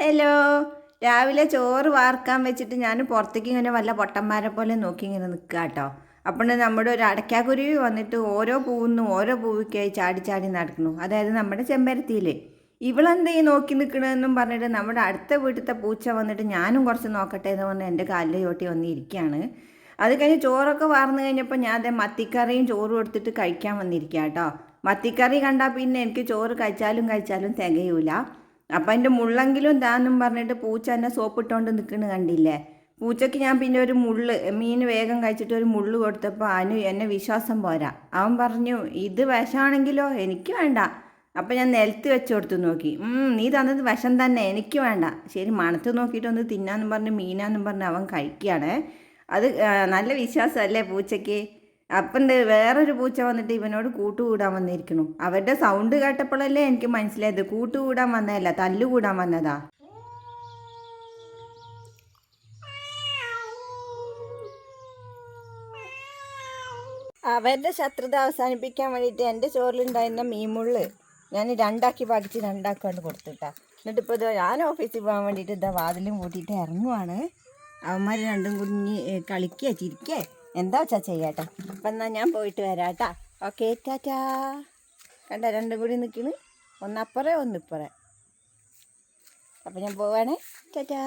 Hello. രാവിലെ ചോറ് വാർക്കാൻ വെച്ചിട്ട് ഞാൻ പുറത്തേക്ക് ഇങ്ങനെ വല്ല പൊട്ടന്മാരെ പോലെ നോക്കി ഇങ്ങനെ നിൽക്കുക കേട്ടോ. അപ്പോൾ നമ്മുടെ ഒരു അടയ്ക്കാക്കുരുവി വന്നിട്ട് ഓരോ പൂവിന്നും ഓരോ പൂവിക്കായി ചാടി ചാടി നടക്കുന്നു. അതായത് നമ്മുടെ ചെമ്പരത്തിയില്ലേ, ഇവളെന്തേ നോക്കി നിൽക്കണമെന്നും പറഞ്ഞിട്ട് നമ്മുടെ അടുത്ത വീട്ടിലത്തെ പൂച്ച വന്നിട്ട് ഞാനും കുറച്ച് നോക്കട്ടെ എന്ന് പറഞ്ഞ് എൻ്റെ കാലിൽ ചോട്ടി വന്നിരിക്കുകയാണ്. അത് കഴിഞ്ഞ് ചോറൊക്കെ വാർന്നു കഴിഞ്ഞപ്പോൾ ഞാൻ അതേ മത്തിക്കറിയും ചോറും എടുത്തിട്ട് കഴിക്കാൻ വന്നിരിക്കുക കേട്ടോ. മത്തിക്കറി കണ്ടാൽ പിന്നെ എനിക്ക് ചോറ് കഴിച്ചാലും തികയൂല. അപ്പം എൻ്റെ മുള്ളെങ്കിലും താന്നും പറഞ്ഞിട്ട് പൂച്ച എന്നെ സോപ്പിട്ടുകൊണ്ട് നിൽക്കുന്നത് കണ്ടില്ലേ. പൂച്ചയ്ക്ക് ഞാൻ പിന്നെ ഒരു മീൻ വേഗം കഴിച്ചിട്ട് ഒരു മുള്ള് കൊടുത്തപ്പോൾ അവന് എന്നെ വിശ്വാസം പോരാ. അവൻ പറഞ്ഞു ഇത് വിഷമാണെങ്കിലോ എനിക്ക് വേണ്ട. അപ്പം ഞാൻ നിലത്ത് വെച്ച് കൊടുത്തു നോക്കി. നീ തന്നത് വിഷം തന്നെ, എനിക്ക് വേണ്ട. ശരി, മണത്ത് നോക്കിയിട്ടൊന്ന് തിന്നാന്നും പറഞ്ഞ് മീനാന്നും പറഞ്ഞ് അവൻ കഴിക്കുകയാണ്. അത് നല്ല വിശ്വാസമല്ലേ പൂച്ചയ്ക്ക്. അപ്പം വേറൊരു പൂച്ച വന്നിട്ട് ഇവനോട് കൂട്ടുകൂടാൻ വന്നിരിക്കുന്നു. അവരുടെ സൗണ്ട് കേട്ടപ്പോഴല്ലേ എനിക്ക് മനസ്സിലായത് കൂട്ടുകൂടാൻ വന്നതല്ല, തല്ലുകൂടാൻ വന്നതാ. അവരുടെ ശത്രുത അവസാനിപ്പിക്കാൻ വേണ്ടിയിട്ട് എൻ്റെ ചോറിലുണ്ടായിരുന്ന മീൻമുള്ള് ഞാൻ രണ്ടാക്കി പാകിച്ച് രണ്ടാക്കാണ്ട് കൊടുത്തിട്ടാ. എന്നിട്ടിപ്പോൾ ഞാൻ ഓഫീസിൽ പോകാൻ വേണ്ടിയിട്ട് ഇതാ വാതിലും കൂട്ടിയിട്ട് ഇറങ്ങുവാണ്. അവന്മാർ രണ്ടും കുഞ്ഞ് കളിക്കുക ചിരിക്കേ എന്താ വെച്ചാൽ ചെയ്യാട്ടോ. അപ്പം എന്നാൽ ഞാൻ പോയിട്ട് വരാം കേട്ടാ. ഓക്കെ, ടാറ്റാ. കണ്ട രണ്ടും കൂടി നിൽക്കുന്നു, ഒന്നപ്പുറേ ഒന്നിപ്പുറേ. അപ്പം ഞാൻ പോവാണേ. ടാറ്റാ.